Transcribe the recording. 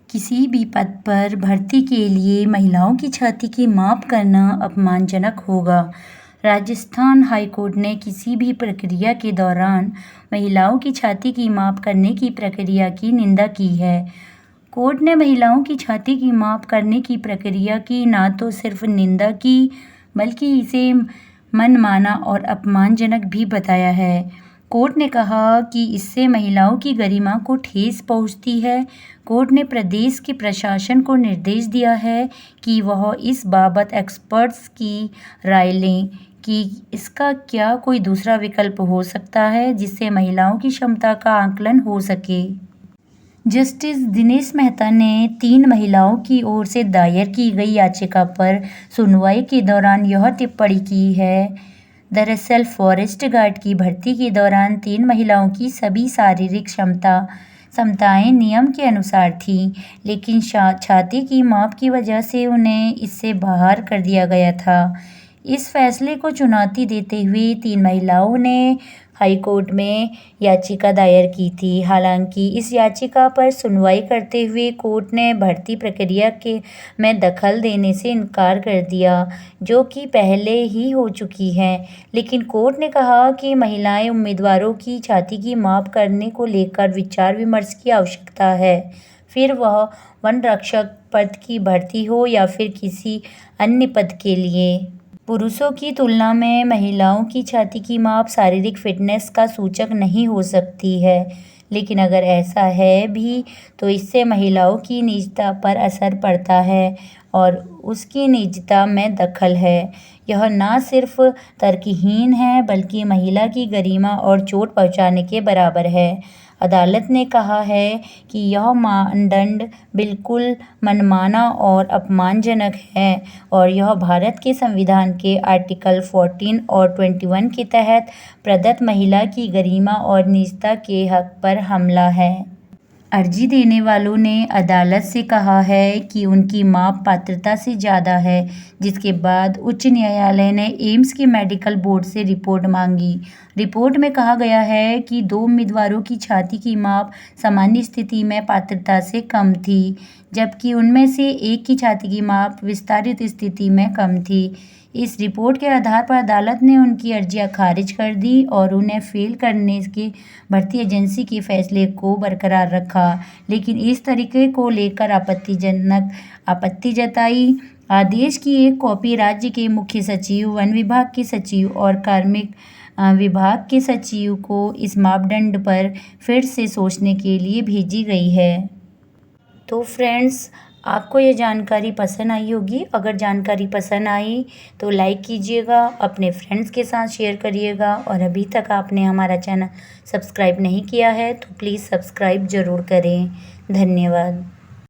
किसी भी पद पर भर्ती के लिए महिलाओं की छाती की माप करना अपमानजनक होगा। राजस्थान हाईकोर्ट ने किसी भी प्रक्रिया के दौरान महिलाओं की छाती की माप करने की प्रक्रिया की निंदा की है। कोर्ट ने महिलाओं की छाती की माप करने की प्रक्रिया की न तो सिर्फ निंदा की, बल्कि इसे मनमाना और अपमानजनक भी बताया है। कोर्ट ने कहा कि इससे महिलाओं की गरिमा को ठेस पहुंचती है। कोर्ट ने प्रदेश के प्रशासन को निर्देश दिया है कि वह इस बाबत एक्सपर्ट्स की राय लें कि इसका क्या कोई दूसरा विकल्प हो सकता है जिससे महिलाओं की क्षमता का आकलन हो सके। जस्टिस दिनेश मेहता ने 3 महिलाओं की ओर से दायर की गई याचिका पर सुनवाई के दौरान यह टिप्पणी की है। दरअसल फॉरेस्ट गार्ड की भर्ती के दौरान 3 महिलाओं की सभी शारीरिक क्षमताएं नियम के अनुसार थीं, लेकिन छाती की माप की वजह से उन्हें इससे बाहर कर दिया गया था। इस फैसले को चुनौती देते हुए 3 महिलाओं ने हाईकोर्ट में याचिका दायर की थी। हालांकि इस याचिका पर सुनवाई करते हुए कोर्ट ने भर्ती प्रक्रिया में दखल देने से इनकार कर दिया, जो कि पहले ही हो चुकी है। लेकिन कोर्ट ने कहा कि महिलाएं उम्मीदवारों की छाती की माप करने को लेकर विचार विमर्श की आवश्यकता है, फिर वह वन रक्षक पद की भर्ती हो या फिर किसी अन्य पद के लिए। पुरुषों की तुलना में महिलाओं की छाती की माप शारीरिक फिटनेस का सूचक नहीं हो सकती है, लेकिन अगर ऐसा है भी तो इससे महिलाओं की निजता पर असर पड़ता है और उसकी निजता में दखल है। यह न सिर्फ तर्कहीन है बल्कि महिला की गरिमा और चोट पहुंचाने के बराबर है। अदालत ने कहा है कि यह मानदंड बिल्कुल मनमाना और अपमानजनक है और यह भारत के संविधान के आर्टिकल 14 और 21 के तहत प्रदत्त महिला की गरिमा और निजता के हक पर हमला है। अर्जी देने वालों ने अदालत से कहा है कि उनकी माप पात्रता से ज़्यादा है, जिसके बाद उच्च न्यायालय ने एम्स के मेडिकल बोर्ड से रिपोर्ट मांगी। रिपोर्ट में कहा गया है कि 2 उम्मीदवारों की छाती की माप सामान्य स्थिति में पात्रता से कम थी, जबकि उनमें से एक की छाती की माप विस्तारित स्थिति में कम थी। इस रिपोर्ट के आधार पर अदालत ने उनकी अर्जियां खारिज कर दी और उन्हें फेल करने के भर्ती एजेंसी के फैसले को बरकरार रखा, लेकिन इस तरीके को लेकर आपत्ति जताई। आदेश की एक कॉपी राज्य के मुख्य सचिव, वन विभाग के सचिव और कार्मिक विभाग के सचिव को इस मापदंड पर फिर से सोचने के लिए भेजी गई है। तो फ्रेंड्स, आपको ये जानकारी पसंद आई होगी। अगर जानकारी पसंद आई तो लाइक कीजिएगा, अपने फ्रेंड्स के साथ शेयर करिएगा और अभी तक आपने हमारा चैनल सब्सक्राइब नहीं किया है तो प्लीज़ सब्सक्राइब ज़रूर करें। धन्यवाद।